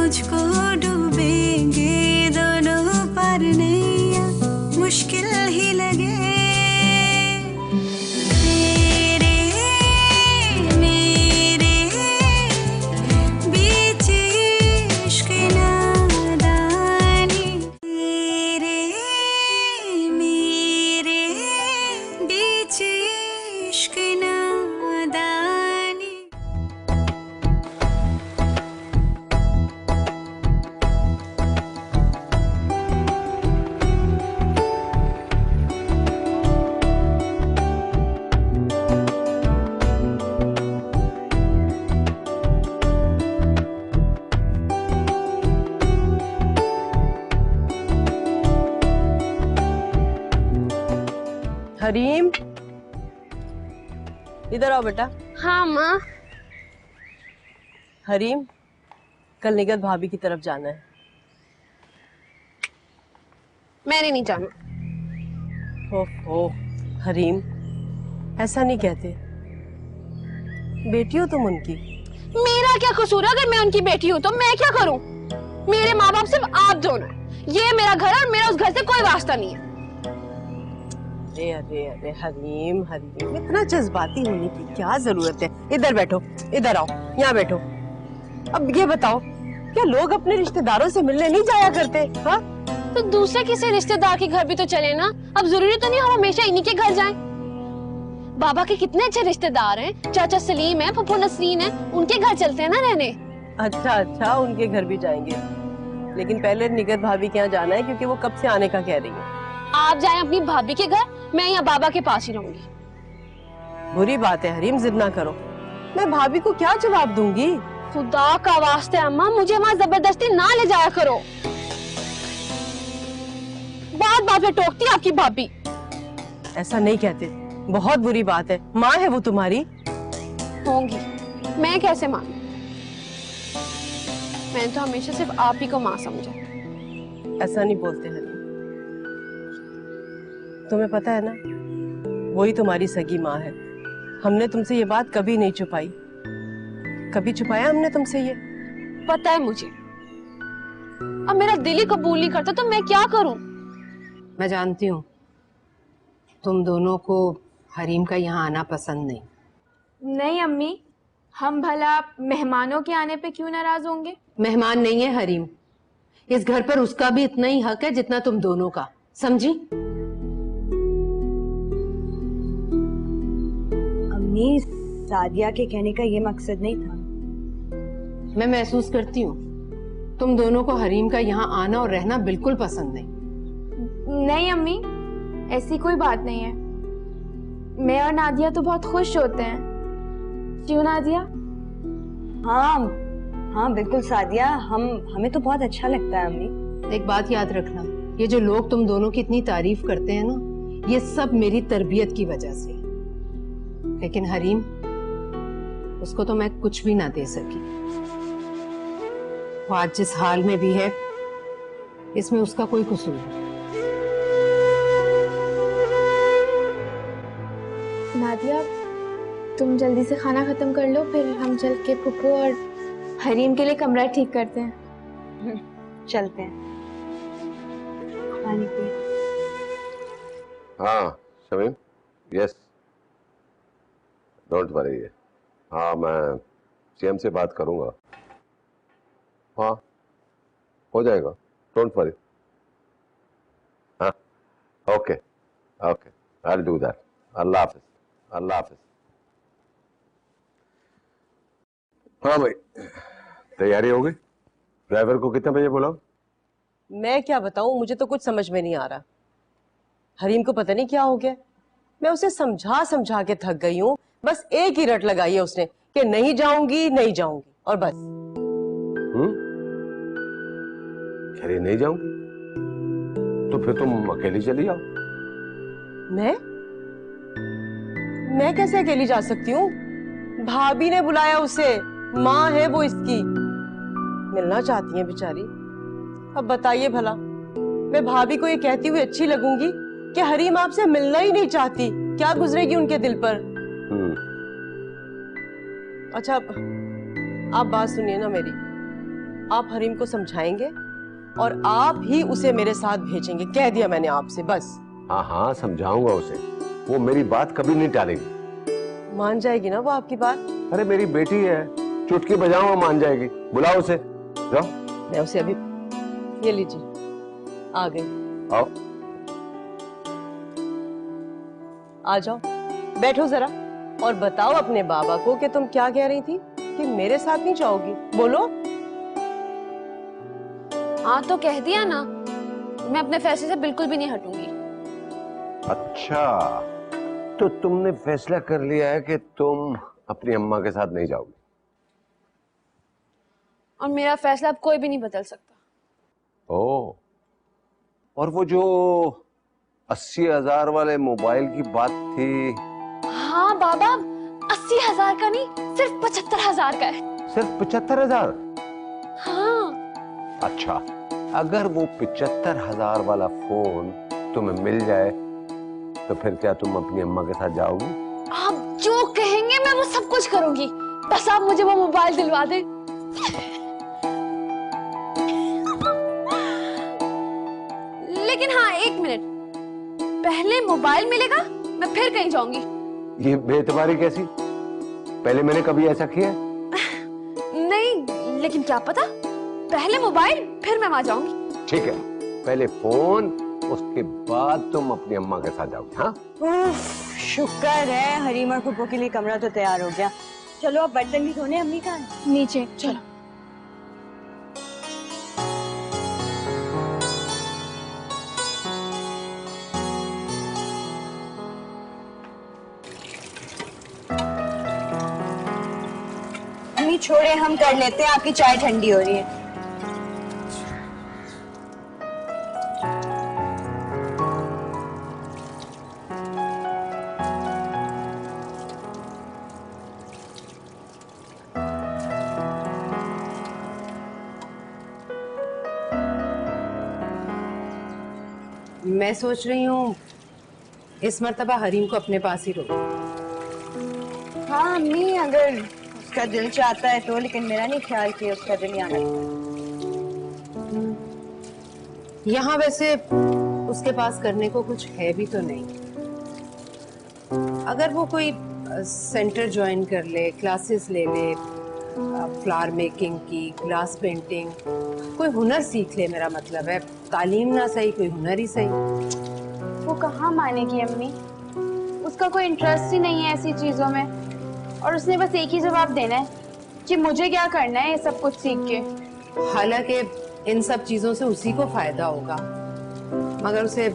मुझको डूबेंगे दोनों पार नैया, मुश्किल ही लगे तेरे मेरे बीच इश्क नादानी, तेरे मेरे बीच इश्क नादानी। हरीम, इधर आओ बेटा। हाँ माँ। हरीम, कल निगत भाभी की तरफ जाना है। मैंने नहीं जाना। ओहो हरीम, ऐसा नहीं कहते, बेटी हो तुम उनकी। मेरा क्या कसूर है? अगर मैं उनकी बेटी हूँ तो मैं क्या करूँ? मेरे माँ बाप सिर्फ आप दोनों हैं। ये मेरा घर है और मेरा उस घर से कोई वास्ता नहीं है। अरे अरे अरे हरीम हरीम, इतना जज्बाती होने की क्या जरूरत है? इधर बैठो, इधर आओ, यहाँ बैठो। अब ये बताओ, क्या लोग अपने रिश्तेदारों से मिलने नहीं जाया करते? हाँ, तो दूसरे किसी रिश्तेदार के घर भी तो चले ना। अब जरूरी तो नहीं हम हमेशा इन्हीं के घर जाएं। बाबा के कितने अच्छे रिश्तेदार हैं, चाचा सलीम है, फूफू नसरीन है, उनके घर चलते हैं ना रहने। अच्छा अच्छा, उनके घर भी जाएंगे, लेकिन पहले निगत भाभी के यहाँ जाना है क्योंकि वो कब से आने का कह रही है। आप जाएं अपनी भाभी के घर, मैं यहाँ बाबा के पास ही रहूंगी। बुरी बात है हरीम, जिद ना करो। मैं भाभी को क्या जवाब दूंगी? खुदा का वास्ते अम्मा, मुझे वहाँ जबरदस्ती ना ले जाया करो। बात बात में टोकती है आपकी भाभी। ऐसा नहीं कहते, बहुत बुरी बात है। माँ है वो तुम्हारी। होंगी, मैं कैसे मानूं? मैंने तो हमेशा सिर्फ आप ही को माँ समझा। ऐसा नहीं बोलते हरीम, तुम्हें पता है ना, वही तुम्हारी सगी माँ है। हमने तुमसे ये बात कभी नहीं छुपाई। कभी छुपाया हमने तुमसे ये? पता है मुझे। अब मेरा दिल ही कबूल नहीं करता तो मैं क्या करूं? मैं जानती हूँ तुम दोनों को हरीम का यहाँ आना पसंद नहीं। नहीं अम्मी, हम भला मेहमानों के आने पे क्यों नाराज होंगे? मेहमान नहीं है हरीम, इस घर पर उसका भी इतना ही हक है जितना तुम दोनों का, समझी? अम्मी, सादिया के कहने का ये मकसद नहीं था। मैं महसूस करती हूँ तुम दोनों को हरीम का यहाँ आना और रहना बिल्कुल पसंद नहीं। नहीं अम्मी, ऐसी कोई बात नहीं है। मैं और नादिया तो बहुत खुश होते हैं। क्यों नादिया? हाँ हाँ बिल्कुल सादिया, हमें तो बहुत अच्छा लगता है अम्मी। एक बात याद रखना, ये जो लोग तुम दोनों की इतनी तारीफ करते हैं ना, ये सब मेरी तरबियत की वजह से। लेकिन हरीम, उसको तो मैं कुछ भी ना दे सकी। वो आज जिस हाल में भी है, इसमें उसका कोई कसूर नहीं। नादिया, तुम जल्दी से खाना खत्म कर लो, फिर हम चल के फुप्पू और हरीम के लिए कमरा ठीक करते हैं। चलते हैं। पानी पिए। हाँ शमीम, यस, डोंट वरी। हाँ, मैं सीएम से बात करूंगा। हाँ, हो जाएगा, डोंट वरी। हाँ, okay okay, I will do that. अल्लाह हाफिज, अल्लाह हाफिज। हाँ भाई, तैयारी हो गई? ड्राइवर को कितने बजे बुलाऊं? मैं क्या बताऊं, मुझे तो कुछ समझ में नहीं आ रहा। हरीम को पता नहीं क्या हो गया। मैं उसे समझा समझा के थक गई हूँ। बस एक ही रट लगाई है उसने कि नहीं जाऊंगी नहीं जाऊंगी, और बस। अरे नहीं जाऊंगी तो फिर तुम अकेली चली जाओ। मैं कैसे अकेली जा सकती हूँ? भाभी ने बुलाया उसे, माँ है वो इसकी, मिलना चाहती है बेचारी। अब बताइए भला, मैं भाभी को ये कहती हुई अच्छी लगूंगी कि हरीम आपसे मिलना ही नहीं चाहती? क्या गुजरेगी उनके दिल पर? अच्छा, आप बात सुनिए ना मेरी। आप हरीम को समझाएंगे और आप ही उसे मेरे साथ भेजेंगे। कह दिया मैंने आपसे, बस। हाँ हाँ, समझाऊंगा उसे, वो मेरी बात कभी नहीं टालेगी। मान जाएगी ना वो आपकी बात? अरे मेरी बेटी है, चुटकी बजाओ वो मान जाएगी। बुलाओ उसे, जाओ। मैं उसे अभी, ये लीजिए, आ गई। आओ। आ जाओ, बैठो जरा और बताओ अपने बाबा को कि तुम क्या कह रही थी कि मेरे साथ नहीं जाओगी। बोलो। हाँ तो कह दिया ना, मैं अपने फैसले से बिल्कुल भी नहीं हटूंगी। अच्छा, तो तुमने फैसला कर लिया है कि तुम अपनी अम्मा के साथ नहीं जाओगी? और मेरा फैसला अब कोई भी नहीं बदल सकता। ओ, और वो जो 80,000 वाले मोबाइल की बात थी? हाँ बाबा, 80,000 का नहीं, सिर्फ 75,000 का है। सिर्फ 75,000? हाँ। अच्छा, अगर वो 75,000 वाला फोन तुम्हें मिल जाए तो फिर क्या तुम अपनी अम्मा के साथ जाओगी? आप जो कहेंगे मैं वो सब कुछ करूंगी, बस आप मुझे वो मोबाइल दिलवा दें। लेकिन हाँ, 1 मिनट, पहले मोबाइल मिलेगा, मैं फिर कहीं जाऊंगी। ये बेतबारी कैसी? पहले मैंने कभी ऐसा किया? नहीं, लेकिन क्या पता, पहले मोबाइल फिर मैं वहां जाऊंगी। ठीक है, पहले फोन, उसके बाद तुम अपनी अम्मा के साथ जाओगे। हाँ? उफ, शुक्र है हरीम और फुप्पो के लिए कमरा तो तैयार हो गया। चलो अब बर्तन भी धोने, अम्मी का नीचे चलो। अम्मी छोड़े, हम कर लेते हैं, आपकी चाय ठंडी हो रही है। मैं सोच रही हूँ इस मर्तबा हरीम को अपने पास ही रोक। हाँ अम्मी, अगर उसका दिल चाहता है तो, लेकिन मेरा नहीं ख्याल कि उसका दिल यहाँ है। यहाँ वैसे उसके पास करने को कुछ है भी तो नहीं। अगर वो कोई सेंटर ज्वाइन कर ले, क्लासेस ले ले, फ्लावर मेकिंग की, ग्लास पेंटिंग, कोई हुनर सीख ले, मेरा मतलब है, तालीम ना सही, कोई हुनर ही सही। वो कहाँ मानेगी अम्मी, उसका कोई इंटरेस्ट ही नहीं है ऐसी चीजों में, और उसने बस एक ही जवाब देना है कि मुझे क्या करना है ये सब कुछ सीख के। हालांकि इन सब चीजों से उसी को फायदा होगा, मगर उसे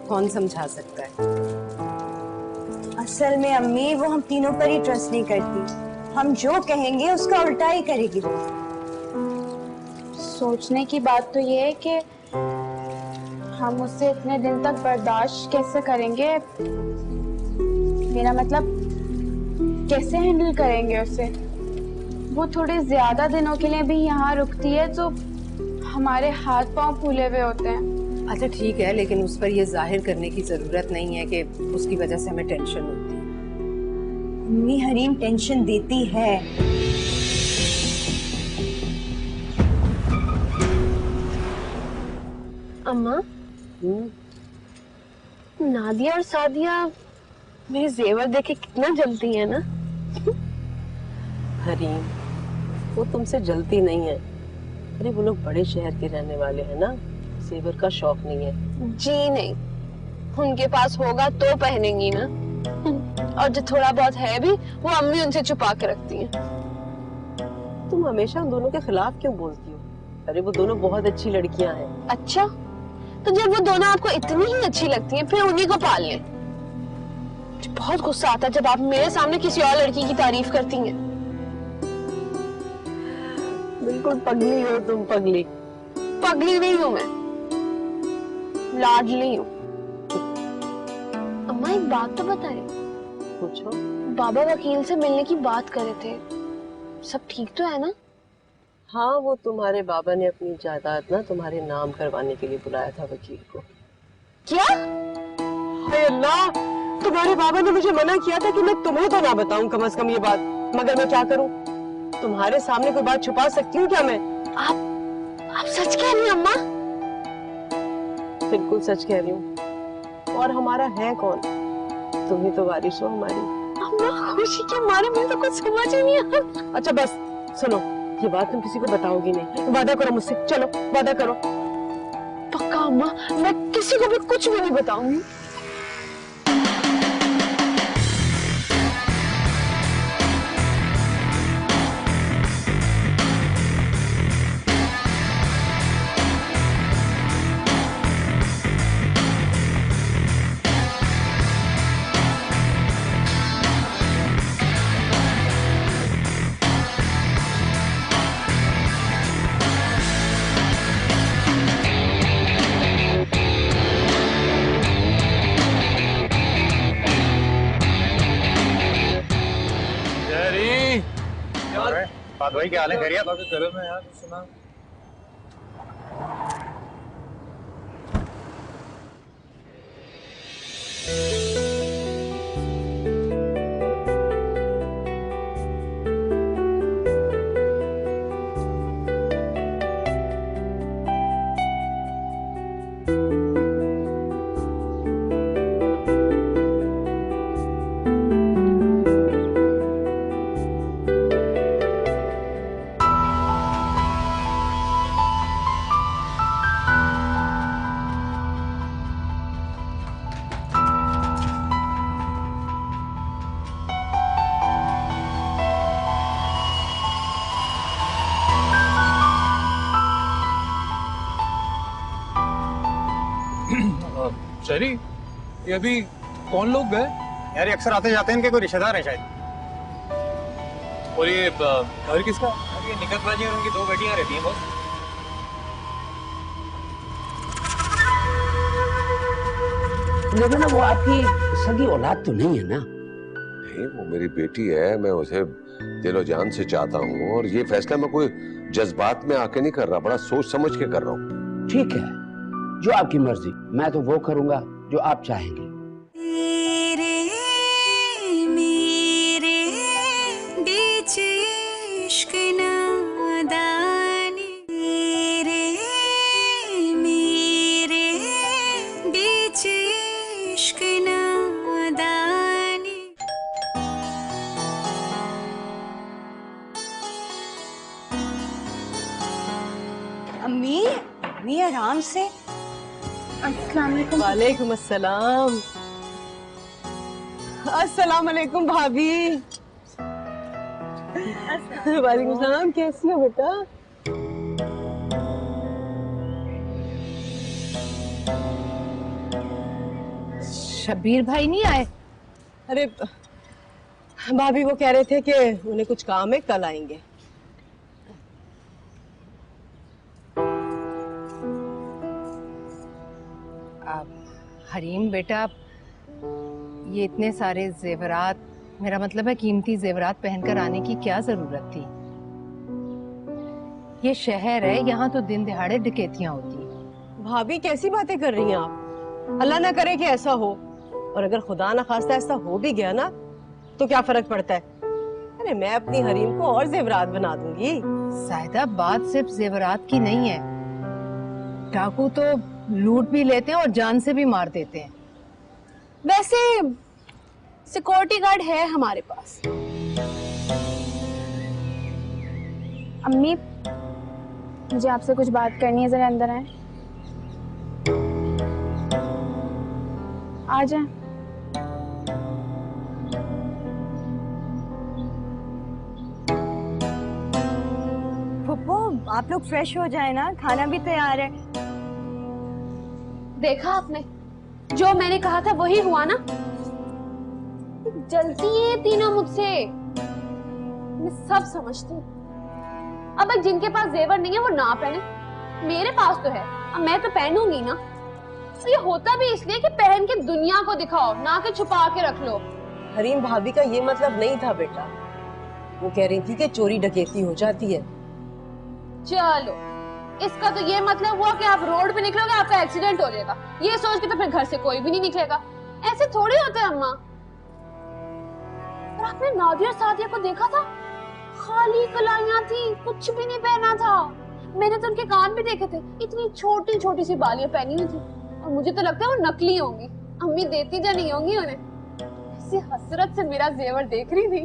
कौन समझा सकता है। असल में अम्मी, वो हम तीनों पर ही ट्रस्ट नहीं करती। हम जो कहेंगे उसका उल्टा ही करेगी। सोचने की बात तो ये है कि हम उससे इतने दिन तक बर्दाश्त कैसे करेंगे, मेरा मतलब कैसे हैंडल करेंगे उसे। वो थोड़े ज्यादा दिनों के लिए भी यहाँ रुकती है तो हमारे हाथ पांव फूले हुए होते हैं। अच्छा ठीक है, लेकिन उस पर यह जाहिर करने की जरूरत नहीं है कि उसकी वजह से हमें टेंशन होती है। अम्मी, हरीम टेंशन देती है। अम्मा, नादिया और सादिया मेरे जेवर देखे कितना जलती है ना। हरीम, वो तुमसे जलती नहीं है। अरे वो लोग बड़े शहर के रहने वाले हैं ना, जेवर का शौक नहीं है। जी नहीं, उनके पास होगा तो पहनेंगी ना, और जो थोड़ा बहुत है भी वो अम्मी उनसे छुपा के रखती हैं। तुम हमेशा उन दोनों के खिलाफ क्यों बोलती हो? अरे वो दोनों बहुत अच्छी लड़कियां हैं। अच्छा, तो जब वो दोनों आपको इतनी ही अच्छी लगती हैं, फिर उन्हीं को पाल लें। मुझे बहुत गुस्सा आता है जब आप मेरे सामने किसी और लड़की की तारीफ करती हैं। बिल्कुल पगली हो तुम, पगली। पगली नहीं हूँ मैं, लाडली हूँ। अम्मा एक बात तो बताएं, पूछो। बाबा वकील से मिलने की बात कर रहे थे, सब ठीक तो है ना? हाँ, वो तुम्हारे बाबा ने अपनी जायदाद ना तुम्हारे नाम करवाने के लिए बुलाया था वकील को। क्या? हाय अल्लाह, तुम्हारे बाबा ने मुझे मना किया था कि मैं तुम्हें तो ना बताऊं कम से कम ये बात, मगर मैं क्या करूं? तुम्हारे सामने कोई बात छुपा सकती हूँ क्या मैं? आप सच कह रही हैं अम्मा? बिल्कुल सच कह रही हूँ। और हमारा है कौन? तुम ही तो वारिस हो हमारी। अम्मा खुशी के मारे मुझे तो कुछ समझ ही नहीं आ रहा। अच्छा बस सुनो, ये बात तुम किसी को बताओगी नहीं। वादा करो मुझसे, चलो वादा करो। पक्का अम्मा, मैं किसी को भी कुछ भी नहीं बताऊंगी। बात भाई क्या हाल है? खैरियत? करो मैं यार सुना। शरी, ये अभी कौन लोग गए? यार ये अक्सर आते जाते हैं, इनके कोई रिश्तेदार है शायद। और ये घर किसका? ये निकत बाजी और उनकी 2 बेटियां रहती हैं बस। लेकिन वो आपकी सगी औलाद तो नहीं है ना? नहीं, वो मेरी बेटी है, मैं उसे दिलो जान से चाहता हूँ और ये फैसला मैं कोई जज्बात में आके नहीं कर रहा, बड़ा सोच समझ के कर रहा हूँ। ठीक है, जो आपकी मर्जी, मैं तो वो करूंगा जो आप चाहेंगे। तेरे मेरे बीच इश्क नादानी, तेरे मेरे बीच इश्क नादानी। अम्मी अम्मी आराम से। अस्सलाम वालेकुम। वालेकुम अस्सलाम। अस्सलाम वालेकुम भाभी। वालेकुम सलाम, कैसी हो बेटा? शब्बीर भाई नहीं आए? अरे भाभी वो कह रहे थे कि उन्हें कुछ काम है, कल आएंगे। हरीम बेटा, ये इतने सारे जेवरात, मेरा मतलब है कीमती जेवरात पहनकर आने की क्या जरूरत थी? ये शहर है, यहाँ तो दिन दिहाड़े डकैतियां होती हैं। भाभी कैसी बातें कर रही हैं आप? अल्लाह ना करे कि ऐसा हो, और अगर खुदा ना खास्ता ऐसा हो भी गया ना तो क्या फर्क पड़ता है? अरे मैं अपनी हरीम को और जेवरात बना दूंगी। साहिदा, बात सिर्फ जेवरात की नहीं है। डाकू तो लूट भी लेते हैं और जान से भी मार देते हैं। वैसे सिक्योरिटी गार्ड है हमारे पास। अम्मी मुझे आपसे कुछ बात करनी है, जरा अंदर आए। आ जाए। फुप्पो आप लोग फ्रेश हो जाए ना, खाना भी तैयार है। देखा आपने, जो मैंने कहा था वही हुआ ना। जलती है तीनों मुझसे, मैं सब समझती हूँ। अब जिनके पास जेवर नहीं है वो ना पहने, मेरे पास तो है, अब मैं तो पहनूंगी ना। तो ये होता भी इसलिए कि पहन के दुनिया को दिखाओ, ना कि छुपा के रख लो। हरीम भाभी का ये मतलब नहीं था बेटा, वो कह रही थी कि चोरी डकैती हो जाती है। चलो, इसका तो ये मतलब हुआ कि आप रोड पे निकलोगे आपका एक्सीडेंट हो जाएगा, ये सोच के तो फिर घर से कोई भी नहीं निकलेगा। ऐसे थोड़ी होता है अम्मा। और आपने नादिया और सादिया को देखा था, खाली कलाइयां थी, कुछ भी नहीं पहना था। मैंने तो उनके कान भी देखे थे, इतनी छोटी छोटी सी बालियां पहनी हुई थी और मुझे तो लगता है वो नकली होंगी। अम्मी देती जा नहीं होंगी उन्हें। ऐसी हसरत से मेरा जेवर देख रही थी।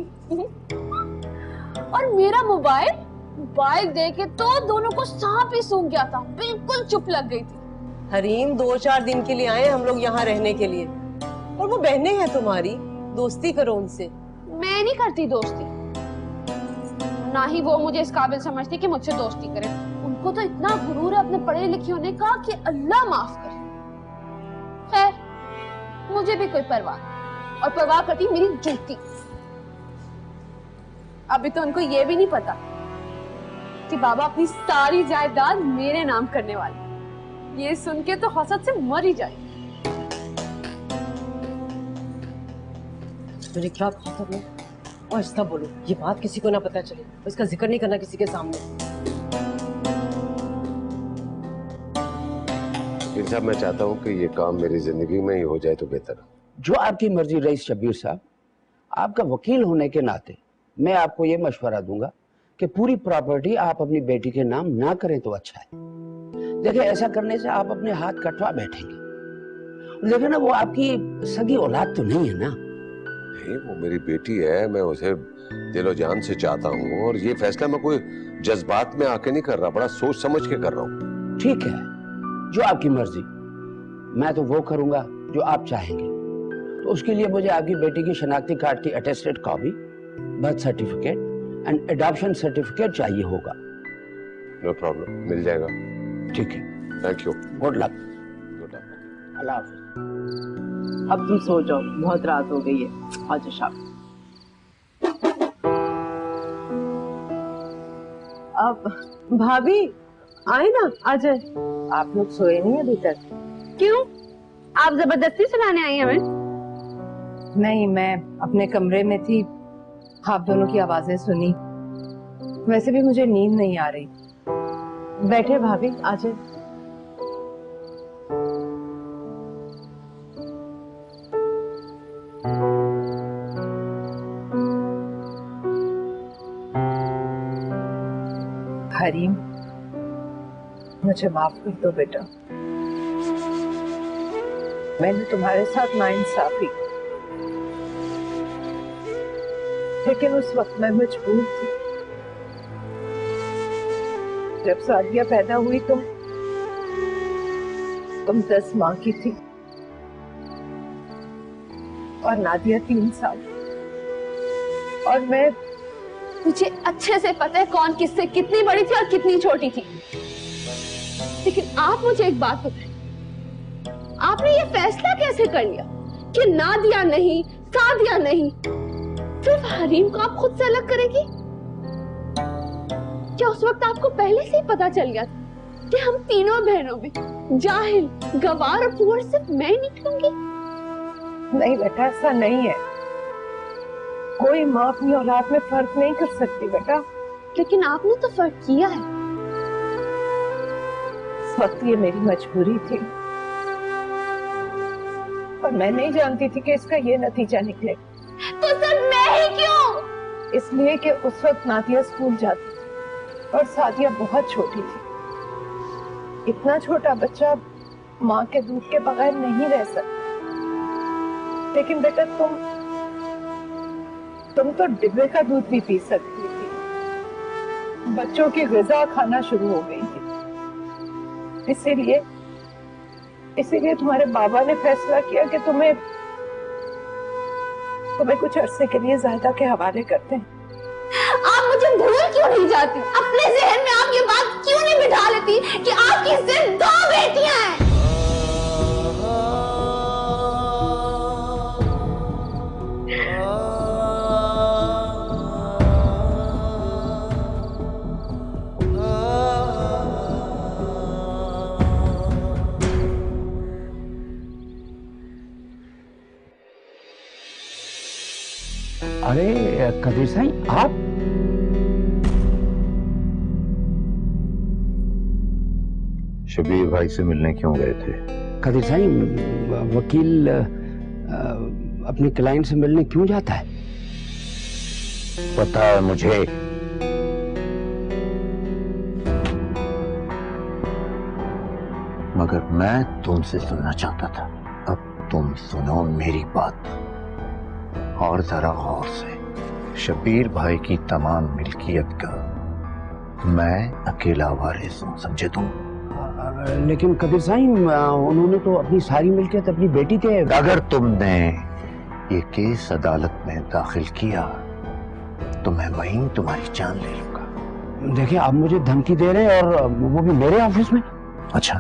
और मेरा मोबाइल देखे तो दोनों को सांप ही सूंघ गया था, बिल्कुल चुप लग गई थी। हरीम 2-4 दिन के लिए आए हम लोग यहाँ रहने के लिए, और वो बहनें हैं तुम्हारी, दोस्ती करो उनसे। मैं नहीं करती दोस्ती, ना ही वो मुझे इस काबिल समझती कि मुझसे दोस्ती करे। उनको तो इतना गुरूर है अपने पढ़े लिखे होने का कि अल्लाह माफ करे। खैर, मुझे भी कोई परवाह नहीं, और परवाह करती मेरी जूती। अभी तो उनको ये भी नहीं पता कि बाबा अपनी सारी जायदाद मेरे नाम करने वाले। ये सुन के तो हसद से मर ही जाए। मैंने क्या कहा था? और ऐसा बोलो, ये बात किसी को ना पता चले, इसका जिक्र नहीं करना किसी के सामने। फिर साहब, मैं चाहता हूँ कि ये काम मेरी जिंदगी में ही हो जाए तो बेहतर है। जो आपकी मर्जी रईस शब्बीर साहब, आपका वकील होने के नाते मैं आपको ये मशवरा दूंगा कि पूरी प्रॉपर्टी आप अपनी बेटी के नाम ना करें तो अच्छा है। देखिए, ऐसा करने से आप अपने हाथ कटवा बैठेंगे। देखिए ना, वो आपकी सगी औलाद तो नहीं है ना। नहीं, वो मेरी बेटी है, मैं उसे दिलो जान से चाहता हूँ, और ये फैसला मैं कोई जज्बात में आके नहीं कर रहा, बड़ा सोच समझ के कर रहा हूँ। ठीक है, जो आपकी मर्जी। मैं तो वो करूंगा जो आप चाहेंगे। तो उसके लिए मुझे आपकी बेटी की शनाख्ती कार्ड की attested copy, birth certificate and adoption certificate चाहिए होगा। नो प्रॉब्लम, मिल जाएगा। ठीक है, thank you. Good luck. Good luck. अल्लाह हाफिज। अब तुम सो जाओ, बहुत रात हो गई है। आज शाम अब भाभी आए ना, आ जाए। आप लोग सोए नहीं अभी तक? क्यों? आप जबरदस्ती सुलाने आई हैं हमें? नहीं, मैं अपने कमरे में थी, आप दोनों की आवाजें सुनी। वैसे भी मुझे नींद नहीं आ रही। बैठे भाभी, आ जाए। हरीम, मुझे माफ कर दो बेटा। मैंने तुम्हारे साथ नाइंसाफी, लेकिन उस वक्त मैं मजबूर थी। जब सादिया पैदा हुई तुम 10 माह की थी और नादिया 3 साल। और मैं, मुझे अच्छे से पता है कौन किससे कितनी बड़ी थी और कितनी छोटी थी। लेकिन आप मुझे एक बात बताएं, आपने ये फैसला कैसे कर लिया कि नादिया नहीं, सादिया नहीं, सिर्फ हरीम को आप खुद से अलग करेगी? क्या उस वक्त आपको पहले से ही पता चल गया था कि हम तीनों बहनों में जाहिल, गवार और पुअर सिर्फ मैं ही निकलूंगी? नहीं बेटा, ऐसा नहीं है। कोई माँ अपनी औलाद में फर्क नहीं कर सकती बेटा। लेकिन आपने तो फर्क किया है। इस वक्त ये मेरी मजबूरी थी और मैं नहीं जानती थी कि इसका ये नतीजा निकले। तो सिर्फ मैं ही क्यों? इसलिए कि उस वक्त नादिया स्कूल जाती थी और सादिया बहुत छोटी थी। इतना छोटा बच्चा माँ के दूध के बगैर नहीं रह सकता। लेकिन बेटा, तुम तो डिब्बे का दूध भी पी सकती थी, बच्चों की ग़िज़ा खाना शुरू हो गई थी। इसीलिए तुम्हारे बाबा ने फैसला किया कि तुम्हें कुछ अरसे के लिए ज़ाहिदा के हवाले करते हैं। आप मुझे भूल क्यों नहीं जाती? अपने ज़हन में आप ये बात क्यों नहीं बिठा लेती कि आपकी सिर्फ 2 बेटियां हैं? अरे कबीर साईं, आप? शबीर भाई से मिलने क्यों गए थे? कबीर साईं, वकील अपने क्लाइंट से मिलने क्यों जाता है? पता है मुझे। मगर मैं तुमसे सुनना चाहता था। अब तुम सुनो मेरी बात और जरा गौर से। शब्बीर भाई की तमाम मिल्कियत का मैं अकेला वारिस हूं, समझे तुम? लेकिन कबीर साईं, उन्होंने तो अपनी सारी मिल्कियत अपनी बेटी के। अगर तुमने ये केस अदालत में दाखिल किया तो मैं वहीं तुम्हारी जान ले लूंगा। देखिए, आप मुझे धमकी दे रहे हैं, और वो भी मेरे ऑफिस में। अच्छा,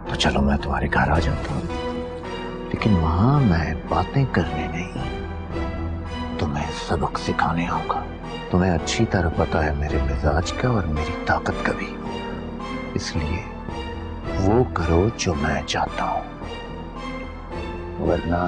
तो चलो मैं तुम्हारे घर आ जाता हूँ, लेकिन वहां मैं बातें करने नहीं, तुम्हें सबक सिखाने आऊंगा। तुम्हें अच्छी तरह पता है मेरे मिजाज का और मेरी ताकत का भी, इसलिए वो करो जो मैं चाहता हूं, वरना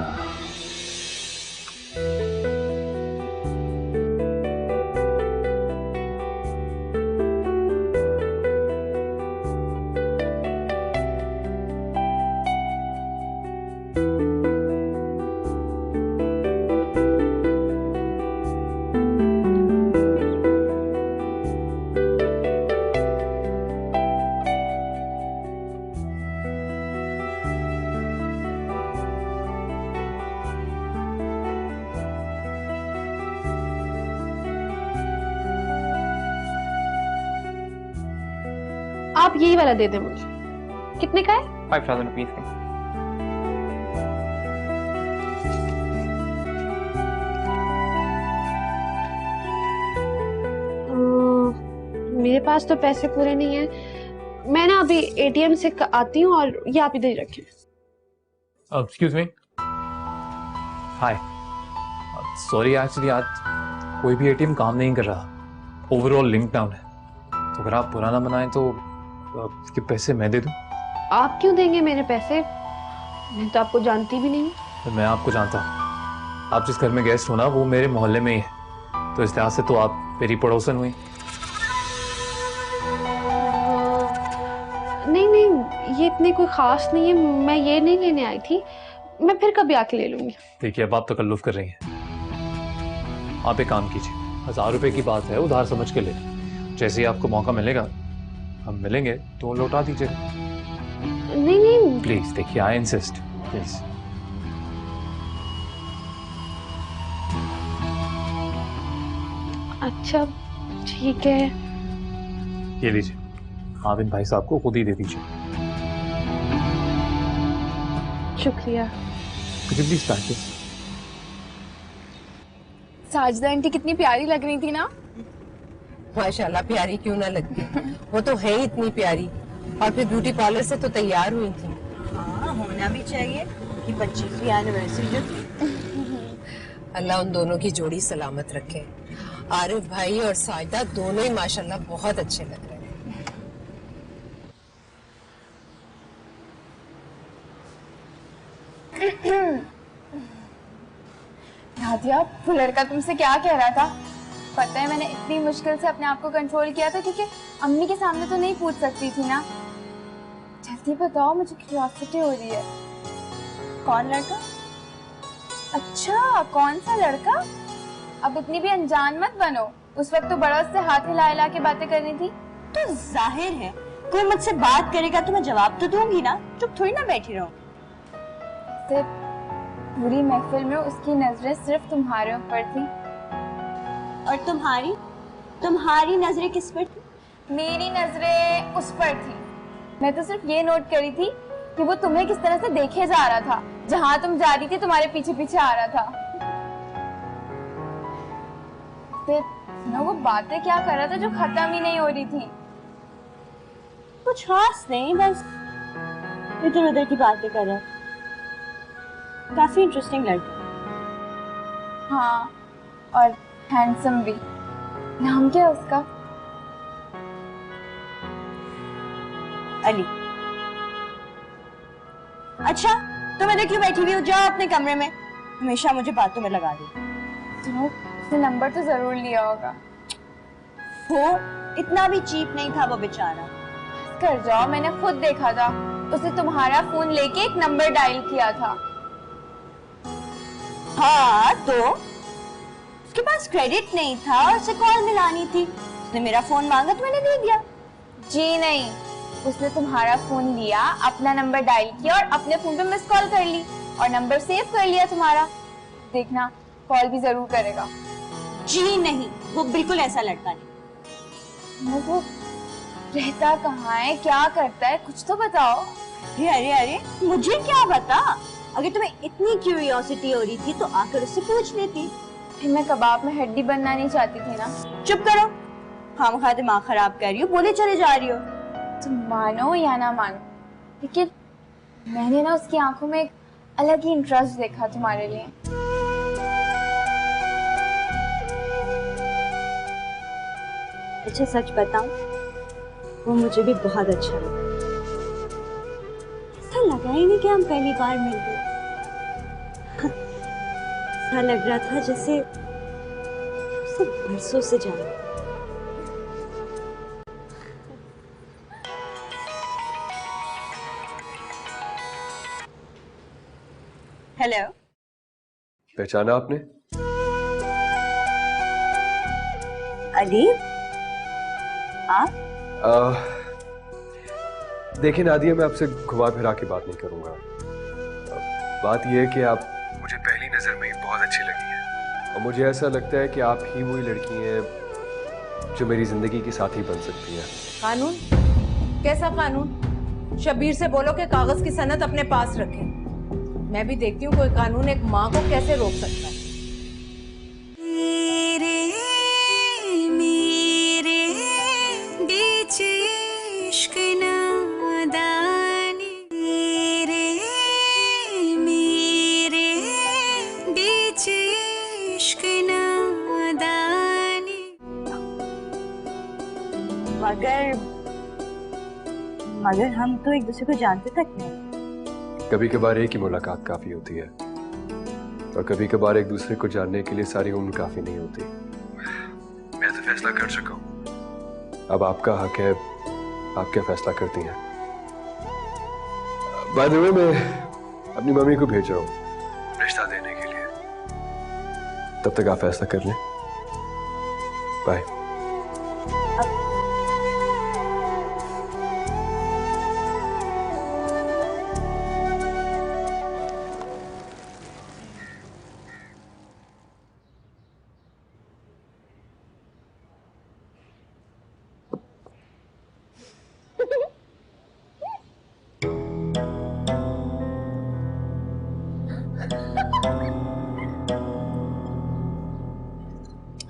आप यही वाला दे दें मुझे। कितने का है? 5000 रुपीज का। मेरे पास तो पैसे पूरे नहीं है। मैं ना अभी एटीएम से आती हूँ, और ये आप इधर ही रखें। Excuse me. Hi, sorry, actually आज कोई भी एटीएम काम नहीं कर रहा, ओवरऑल लिंक डाउन है। तो अगर आप पुराना बनाएं तो इसके पैसे मैं दे दूं? आप क्यों देंगे मेरे पैसे? मैं तो आपको जानती भी नहीं। तो मैं आपको जानता हूँ। आप जिस घर में गेस्ट हो ना, वो मेरे मोहल्ले में ही है, तो इस लिहाज से तो आप मेरी पड़ोसन हुई। नहीं नहीं, ये इतने कोई खास नहीं है। मैं ये नहीं लेने आई थी, मैं फिर कभी आके ले लूंगी। देखिए, अब आप तकल्लुफ कर रही हैं। आप एक काम कीजिए, 1000 रुपए की बात है, उधार समझ के ले। जैसे ही आपको मौका मिलेगा हम मिलेंगे तो लौटा दीजिए। नहीं नहीं प्लीज, देखिए, आई इंसिस्ट, प्लीज। अच्छा ठीक है। ये लीजिए, आप इन भाई साहब को खुद ही दे दीजिए। शुक्रिया। कुछ प्लीज पैकेज। साजिदा आंटी कितनी प्यारी लग रही थी ना। माशाल्लाह, प्यारी क्यों ना लगती, वो तो है ही इतनी प्यारी। और फिर ब्यूटी पार्लर से तो तैयार हुई थी। हाँ, होना भी चाहिए कि 25वीं एनिवर्सरी जो थी। अल्लाह उन दोनों की जोड़ी सलामत रखे। आरिफ भाई और साजिदा दोनों ही माशाल्लाह बहुत अच्छे लग रहे हैं। नादिया, वो लड़का तुमसे क्या कह रहा था? पता है, मैंने इतनी मुश्किल से अपने आप को कंट्रोल किया था, क्योंकि अम्मी के सामने तो नहीं पूछ सकती थी ना। जल्दी बताओ, मुझे क्यूरियोसिटी हो रही है। कौन लड़का? अच्छा, कौन सा लड़का? अब इतनी भी अनजान मत बनो। उस वक्त तो बड़ा उससे हाथ हिला हिला के बातें करनी थी। तो जाहिर है कोई मुझसे बात करेगा तो मैं जवाब तो दूंगी ना, चुप थोड़ी ना बैठी रहूं। सिर्फ पूरी महफिल में उसकी नजरें सिर्फ तुम्हारे ऊपर थी। और तुम्हारी नजरें किस पर थी? मेरी नजरें उस पर थी। मैं तो सिर्फ ये नोट करी थी कि वो तुम्हें किस तरह से देखे जा रहा था। जहां तुम जा रही थी तुम्हारे पीछे पीछे आ रहा था। फिर सुनो, वो बातें क्या कर रहा था जो खत्म ही नहीं हो रही थी? कुछ खास नहीं, बस इधर उधर की बातें कर रहा था। काफी इंटरेस्टिंग लड़का। हाँ, और हैंडसम भी। नाम क्या है उसका? अली। अच्छा, तुम इधर क्यों बैठी हुई हो? जाओ अपने कमरे में, हमेशा मुझे बातों में लगा दो। सुनो, उसने नंबर तो जरूर लिया होगा। वो इतना भी चीप नहीं था वो बेचारा। कर जाओ, मैंने खुद देखा था। उसने तुम्हारा फोन लेके एक नंबर डायल किया था। हाँ, तो उसके पास क्रेडिट नहीं था, उसे कॉल मिलानी थी। उसने मेरा फोन मांगा तो मैंने दे दिया। जी नहीं, उसने तुम्हारा फोन लिया, अपना नंबर डायल किया और अपने फोन पे मिस कॉल कर ली और नंबर सेव कर लिया तुम्हारा। देखना कॉल भी जरूर करेगा। जी नहीं, वो बिल्कुल ऐसा लड़का नहीं। वो रहता कहाँ है, क्या करता है, कुछ तो बताओ। अरे मुझे क्या पता। अगर तुम्हें इतनी क्यूरियोसिटी हो रही थी तो आकर उससे पूछ लेती। फिर मैं कबाब में हड्डी बनना नहीं चाहती थी ना। चुप करो, खामखा दिमाग खराब कर रही हो, बोले चले जा रही हो। तुम मानो या ना मानो, लेकिन मैंने ना उसकी आंखों में एक अलग ही इंटरेस्ट देखा तुम्हारे लिए। अच्छा सच बताऊं, वो मुझे भी बहुत अच्छा लगा। ऐसा लगा ही नहीं कि हम पहली बार मिल गए। ऐसा लग रहा था जैसे उसे बरसों से जाना। हेलो, पहचाना आपने? अदीब, आप? देखिए नादिया, मैं आपसे घुमा फिरा के बात नहीं करूंगा। बात यह है कि आप मुझे पहली नजर में ही बहुत अच्छी लगी है और मुझे ऐसा लगता है कि आप ही वही लड़की हैं जो मेरी जिंदगी की साथी बन सकती है। कानून? कैसा कानून? शबीर से बोलो कि कागज की सनद अपने पास रखे। मैं भी देखती हूँ कोई कानून एक माँ को कैसे रोक सकता है। तेरे मेरे बीच इश्क नादानी, तेरे मेरे बीच इश्क नादानी। मगर हम तो एक दूसरे को जानते तक नहीं। कभी कभार एक ही मुलाकात काफी होती है और कभी कभार एक दूसरे को जानने के लिए सारी उम्र काफी नहीं होती। मैं तो फैसला कर चुका हूँ, अब आपका हक है, आप क्या फैसला करती हैं। बाय द वे, मैं अपनी मम्मी को भेज रहा हूँ रिश्ता देने के लिए, तब तक आप फैसला कर लें। बाय।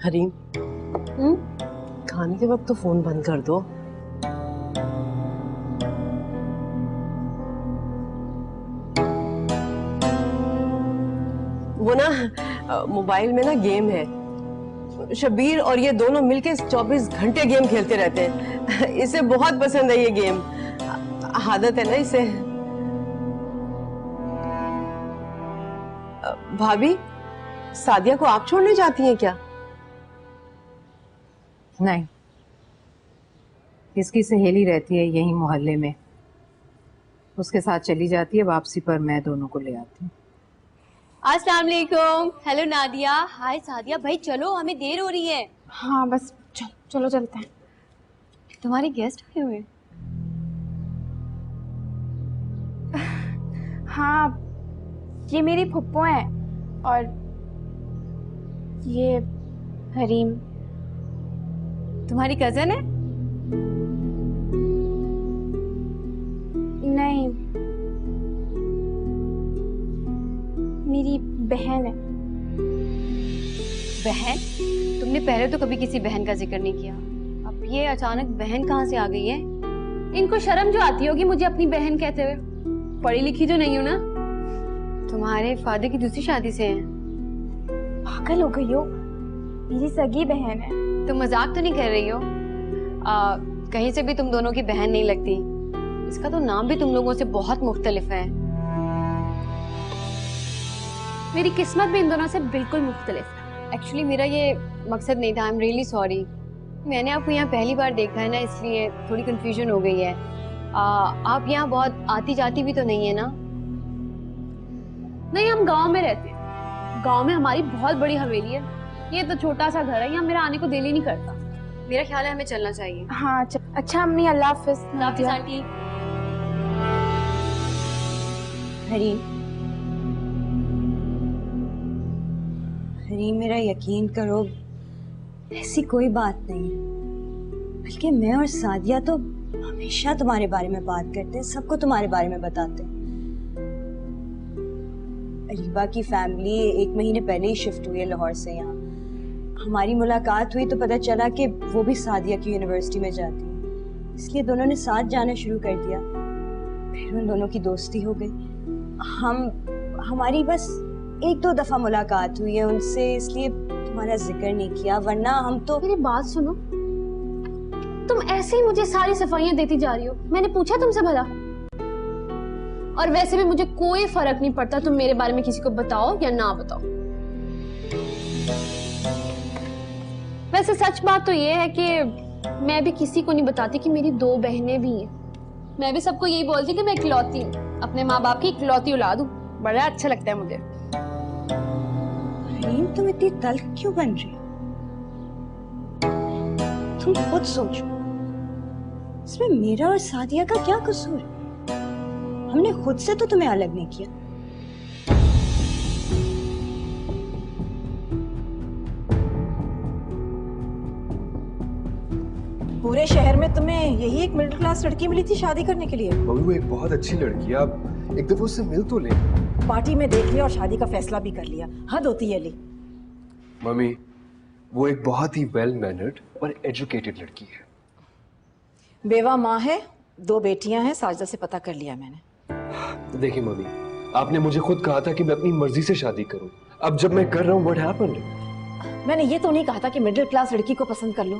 हरीम, खाने के वक्त तो फोन बंद कर दो। वो ना मोबाइल में ना गेम है, शबीर और ये दोनों मिलके 24 घंटे गेम खेलते रहते हैं। इसे बहुत पसंद है ये गेम, आदत है ना इसे। भाभी, सादिया को आप छोड़ने जाती हैं क्या? नहीं, इसकी सहेली रहती है यहीं मोहल्ले में, उसके साथ चली जाती है। वापसी पर मैं दोनों को ले आती हूँ। अस्सलाम वालेकुम। हेलो नादिया। हाय सादिया। भाई चलो, हमें देर हो रही है। हाँ बस चलो चलते हैं। तुम्हारे गेस्ट आए हुए? हाँ, ये मेरी फुप्पो हैं और ये हरीम। तुम्हारी कजन है? नहीं, मेरी बहन है। बहन? तुमने पहले तो कभी किसी बहन का जिक्र नहीं किया, अब ये अचानक बहन कहाँ से आ गई है? इनको शर्म जो आती होगी मुझे अपनी बहन कहते हुए। पढ़ी लिखी जो नहीं हो ना। तुम्हारे फादर की दूसरी शादी से हैं? पागल हो गई हो, मेरी सगी बहन है। तुम मजाक तो नहीं कर रही हो? कहीं से भी तुम दोनों की बहन नहीं लगती। इसका तो नाम भी तुम लोगों से बहुत मुख्तलिफ है। मेरी किस्मत भी इन दोनों से बिल्कुल मुख्तलिफ है। एक्चुअली मेरा ये मकसद नहीं था। I am really sorry. मैंने आपको यहाँ पहली बार देखा है ना, इसलिए थोड़ी कंफ्यूजन हो गई है। आप यहाँ बहुत आती जाती भी तो नहीं है ना? नहीं, हम गांव में रहते हैं। गांव में हमारी बहुत बड़ी हवेली है। ये तो छोटा सा घर है, यहाँ मेरा आने को दिल ही नहीं करता। मेरा ख्याल है हमें चलना चाहिए। हाँ अच्छा अम्मी, अल्लाह हाफिज। हाफिज आंटी। हरीम, हरीम मेरा यकीन करो, ऐसी कोई बात नहीं है। बल्कि मैं और सादिया तो हमेशा तुम्हारे बारे में बात करते हैं, सबको तुम्हारे बारे में बताते हैं। अरीबा की फैमिली 1 महीने पहले ही शिफ्ट हुई है लाहौर से यहाँ। हमारी मुलाकात हुई तो पता चला कि वो भी सादिया की यूनिवर्सिटी में जाती है, इसलिए दोनों ने साथ जाना शुरू कर दिया। फिर उन दोनों की दोस्ती हो गई। हमारी बस 1-2 दफा मुलाकात हुई है उनसे, इसलिए तुम्हारा जिक्र नहीं किया, वरना हम तो। मेरी बात सुनो, तुम ऐसे ही मुझे सारी सफाइयां देती जा रही हो। मैंने पूछा तुमसे भला? और वैसे भी मुझे कोई फर्क नहीं पड़ता तुम मेरे बारे में किसी को बताओ या ना बताओ। वैसे सच बात तो ये है कि मैं भी किसी को नहीं बताती कि मेरी 2 बहनें भी हैं। मैं भी सबको यही बोलती कि मैं इकलौती हूँ, अपने माँ बाप की इकलौती औलाद हूँ। बड़ा अच्छा लगता है मुझे। हरीम, तुम इतनी तल्ख क्यों बन रही हो? तुम खुद सोचो, इसमें मेरा और सादिया का क्या कसूर है? हमने खुद से तो तुम्हें अलग नहीं किया। पूरे शहर में तुम्हें यही एक मिडिल क्लास लड़की मिली थी शादी करने के लिए? मम्मी वो एक बहुत अच्छी लड़की है, आप एक दफा उससे मिल तो लें। पार्टी में देख लिया और शादी का फैसला भी कर लिया, हद होती है अली। मम्मी वो एक बहुत ही वेल मैनर्ड और एजुकेटेड लड़की है। बेवा माँ है, 2 बेटियां हैं, साजिदा से पता कर लिया मैंने। देखिए मम्मी, आपने मुझे खुद कहा था कि मैं अपनी मर्जी से शादी करूं। अब जब मैं कर रहा हूं, व्हाट हैपेंड? मैंने ये तो नहीं कहा था कि मिडिल क्लास लड़की को पसंद कर लो।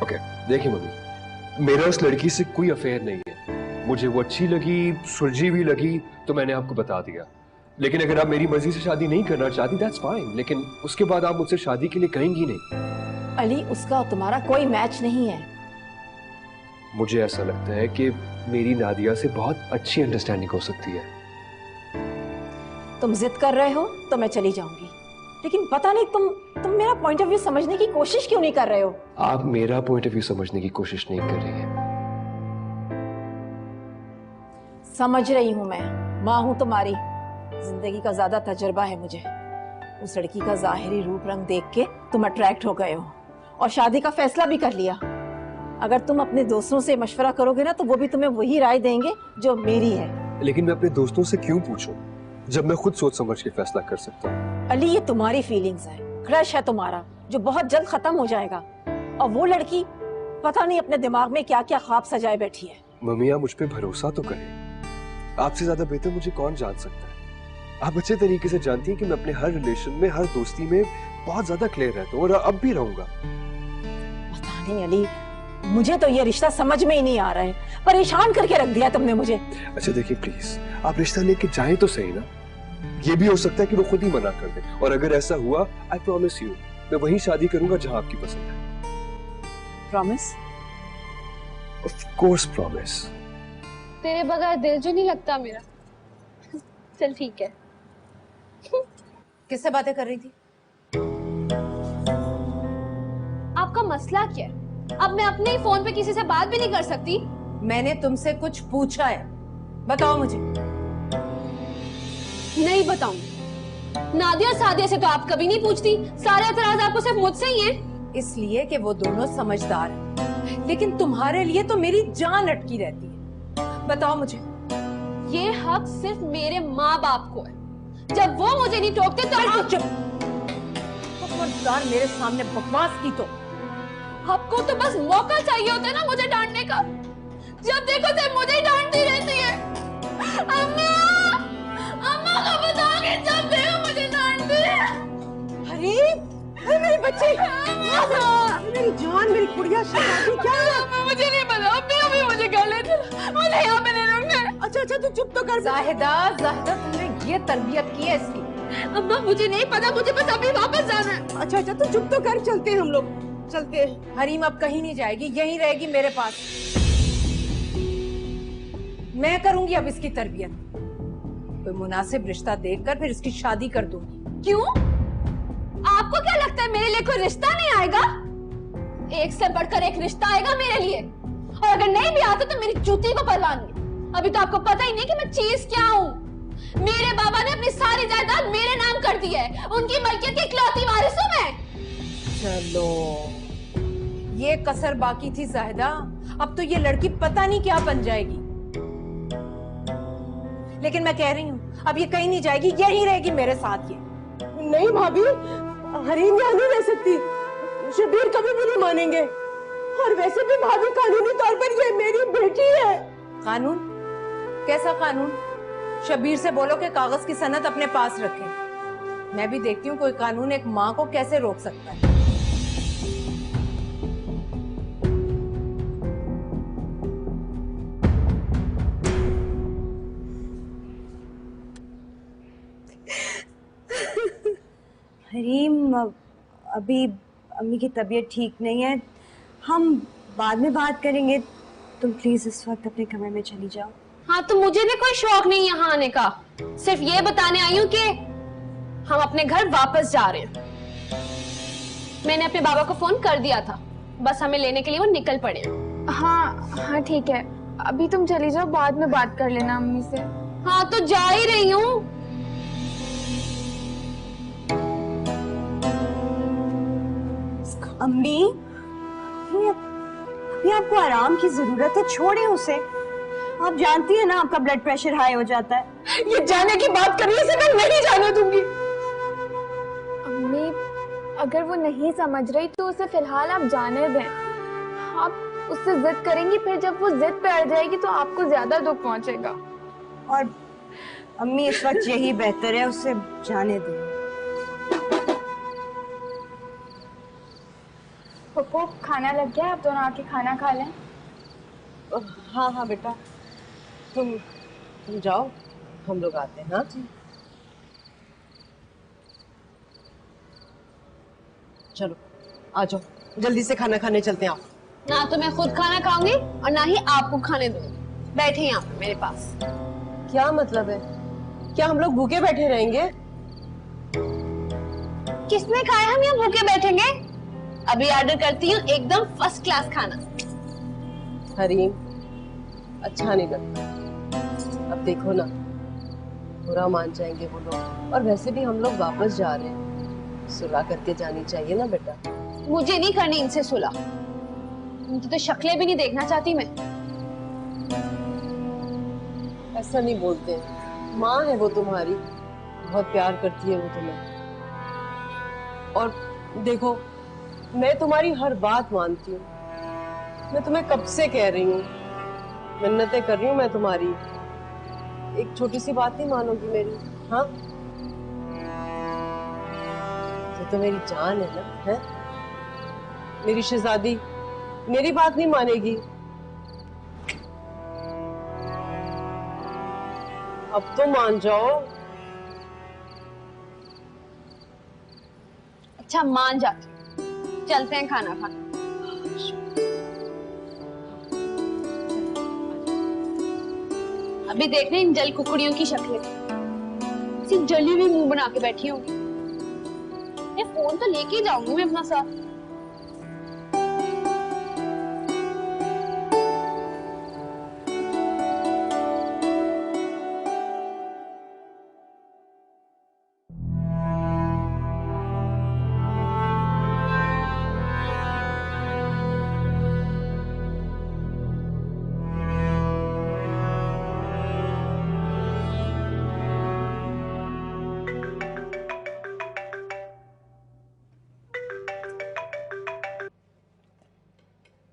ओके, देखिए मम्मी, मेरा उस लड़की से कोई अफेयर नहीं है। मुझे वो अच्छी लगी, सुलझी भी लगी, तो मैंने आपको बता दिया। लेकिन अगर आप मेरी मर्जी से शादी नहीं करना चाहती, दैट्स फाइन, लेकिन उसके बाद आप मुझसे शादी के लिए कहेंगी नहीं। अली, उसका और तुम्हारा कोई मैच नहीं है। मुझे ऐसा लगता है कि मेरी नादिया से बहुत अच्छी अंडरस्टैंडिंग हो सकती है। तुम जिद कर रहे हो तो मैं चली जाऊंगी, लेकिन पता नहीं तुम मेरा पॉइंट ऑफ व्यू समझने की कोशिश क्यों नहीं कर रहे हो? आप मेरा पॉइंट ऑफ व्यू समझने की कोशिश नहीं कर रही हैं। समझ रही हूं, मैं माँ हूं तुम्हारी, जिंदगी का ज्यादा तजुर्बा है मुझे। उस लड़की का जाहिरी रूप रंग देख के तुम अट्रैक्ट हो गए हो और शादी का फैसला भी कर लिया। अगर तुम अपने दोस्तों से मशवरा करोगे ना, तो वो भी तुम्हें वही राय देंगे जो मेरी है। लेकिन मैं अपने दोस्तों से क्यों पूछूं, जब मैं खुद सोच समझ के फैसला कर सकता हूँ? अली, ये तुम्हारी फीलिंग्स है, क्रश है तुम्हारा, जो बहुत जल्द खत्म हो जाएगा। और वो लड़की पता नहीं अपने दिमाग में क्या क्या ख्वाब सजाए बैठी है। मम्मी, आप मुझ पे भरोसा तो करें। आपसे ज्यादा बेहतर मुझे कौन जान सकता है? आप अच्छे तरीके से जानती हैं कि मैं अपने हर रिलेशन में, हर दोस्ती में बहुत ज्यादा क्लियर रहता हूँ और अब भी रहूंगा। पता नहीं अली, मुझे तो ये रिश्ता समझ में ही नहीं आ रहा है। परेशान करके रख दिया तुमने मुझे। अच्छा देखिए प्लीज, आप रिश्ता लेके जाएं तो सही ना। ये भी हो सकता है कि वो खुद ही मना कर दे, और अगर ऐसा हुआ, आई प्रॉमिस यू, मैं वही शादी करूंगा जहां आपकी पसंद है। प्रॉमिस? Of course promise. तेरे बगैर दिल जो नहीं लगता मेरा। चल ठीक है। किससे बातें कर रही थी? आपका मसला क्या है? अब मैं अपने ही फोन पे किसी से बात भी नहीं कर सकती? मैंने तुमसे कुछ पूछा है, बताओ मुझे। नहीं बताऊंगी। नादिया और सादिया से तो आप कभी नहीं पूछती, सारे एतराज आपको सिर्फ मुझसे ही हैं। इसलिए कि वो दोनों समझदार हैं, लेकिन तुम्हारे लिए तो मेरी जान अटकी रहती है। बताओ मुझे। ये हक सिर्फ मेरे माँ बाप को है। जब वो मुझे नहीं टोकते तो आप चुप। खबरदार मेरे सामने बकवास की तो। आपको तो बस मौका चाहिए होता है ना मुझे डांटने का। जब देखो सिर्फ मुझे ही डांटती रहती है। अम्मा, अम्मा को बताओगे, जब देखो मुझे डांटती है। अरे मेरी बच्ची, मेरी जान, मेरी कुड़िया, शादी क्या है? मुझे नहीं पता, अम्मी मुझे कर लेते, मुझे यहाँ पे नहीं रखना। अच्छा तू चुप तो कर। जाहिदा तुमने ये तरबियत की है इसकी? अम्मा मुझे नहीं पता, मुझे बस अभी वापस जाना है। अच्छा तू चुप तो कर, चलते हैं हम लोग, चलते हैं। हरीम अब कहीं नहीं जाएगी, यहीं रहेगी मेरे पास। मैं करूंगी अब इसकी तरबियत। कोई मुनासिब रिश्ता देखकर फिर इसकी शादी कर दूंगी। क्यों? आपको क्या लगता है मेरे लिए कोई रिश्ता नहीं आएगा? एक से बढ़कर एक रिश्ता आएगा मेरे लिए, और अगर नहीं भी आता तो मेरी जूती को परवाह नहीं। अभी तो आपको पता ही नहीं कि मैं चीज क्या हूँ। मेरे बाबा ने अपनी सारी जायदाद मेरे नाम कर दी है, उनकी मलकियत की इकलौती वारिस हूं मैं। चलो, ये कसर बाकी थी जाहिदा, अब तो ये लड़की पता नहीं क्या बन जाएगी। लेकिन मैं कह रही हूँ अब ये कहीं नहीं जाएगी, यहीं रहेगी मेरे साथ। ये नहीं भाभी, हरीम यहाँ नहीं रह सकती, शबीर कभी भी नहीं मानेंगे। और वैसे भी भाभी कानूनी तौर पर ये मेरी बेटी है। कानून? कैसा कानून? शबीर से बोलो कि कागज की सनद अपने पास रखे। मैं भी देखती हूँ कोई कानून एक माँ को कैसे रोक सकता है। हरीम, अभी अम्मी की तबीयत ठीक नहीं है, हम बाद में बात करेंगे। तुम प्लीज इस वक्त अपने कमरे में चली जाओ। हाँ, तो मुझे भी कोई शौक नहीं यहाँ आने का, सिर्फ ये बताने आई हूँ कि हम अपने घर वापस जा रहे हैं। मैंने अपने बाबा को फोन कर दिया था, बस हमें लेने के लिए वो निकल पड़े हैं। हाँ हाँ ठीक है, अभी तुम चली जाओ, बाद में बात कर लेना अम्मी से। हाँ तो जा ही रही हूँ। अम्मी, अभी आपको आराम की जरूरत है, छोड़े उसे। आप जानती है ना आपका ब्लड प्रेशर हाई हो जाता है। ये जाने की बात कर रही है, इसे मैं नहीं जाने दूंगी। अम्मी, अगर वो नहीं समझ रही तो उसे फिलहाल आप जाने दें। आप उससे जिद करेंगी, फिर जब वो जिद पे अड़ जाएगी तो आपको ज्यादा दुख पहुंचेगा। और अम्मी, इस वक्त यही बेहतर है, उसे जाने दें। पप्पू, खाना लग गया, आप दोनों आके खाना खा लें। हाँ हाँ बेटा, तुम जाओ, हम लोग आते हैं। हाँ चलो आ जाओ, जल्दी से खाना खाने चलते हैं। आप ना तो मैं खुद खाना खाऊंगी और ना ही आपको खाने दूंगी। बैठे यहाँ पे मेरे पास। क्या मतलब है? क्या हम लोग भूखे बैठे रहेंगे? किसने कहा हम यहाँ भूखे बैठेंगे? अभी ऑर्डर करती हूँ एकदम फर्स्ट क्लास खाना। हरीम, अच्छा नहीं लगता। अब देखो ना, बुरा मान जाएंगे वो लोग, और वैसे भी हम लोग वापस जा रहे हैं, सुलह करके जानी चाहिए ना बेटा। मुझे नहीं करनी इनसे सुलह, उनकी तो शक्लें भी नहीं देखना चाहती मैं। ऐसा नहीं बोलते, माँ है वो तुम्हारी, बहुत प्यार करती है वो तुम्हें। और देखो, मैं तुम्हारी हर बात मानती हूँ, मैं तुम्हें कब से कह रही हूँ, मिन्नतें कर रही हूँ मैं तुम्हारी। एक छोटी सी बात नहीं मानोगी मेरी? हाँ, तो मेरी जान है ना, है मेरी शहजादी, मेरी बात नहीं मानेगी? अब तो मान जाओ। अच्छा मान जाती, चलते हैं खाना खाने। अभी देख रहे इन जल कुकड़ियों की शक्लें, सिर्फ जली हुई मुंह बना के बैठी होंगी। ये फोन तो लेके जाऊंगी मैं अपना साथ।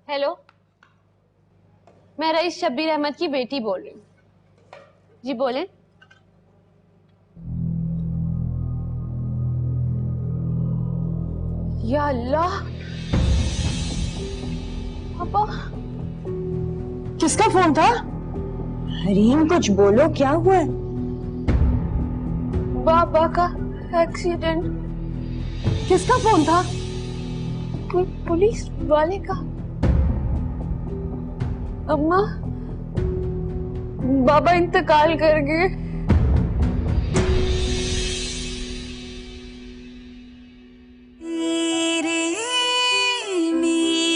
हेलो, मैं रईस शब्बीर अहमद की बेटी बोल रही हूँ। जी बोले। या अल्लाह, पापा किसका फोन था? हरीम, कुछ बोलो, क्या हुआ है? बाबा का एक्सीडेंट। किसका फोन था? कोई पुलिस वाले का। अम्मा, बाबा इंतकाल कर गए। तेरे मेरे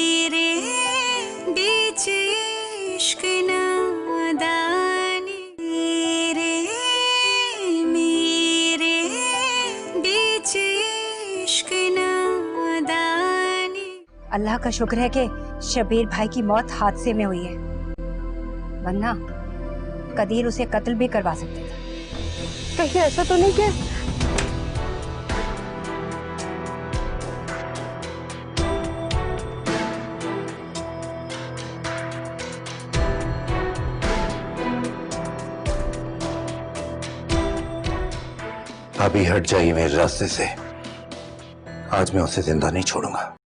अल्लाह का शुक्र है कि शबीर भाई की मौत हादसे में हुई है, वरना कदीर उसे कत्ल भी करवा सकते थे। कहीं ऐसा तो नहीं कि अभी हट जाइए मेरे रास्ते से। आज मैं उसे जिंदा नहीं छोड़ूंगा।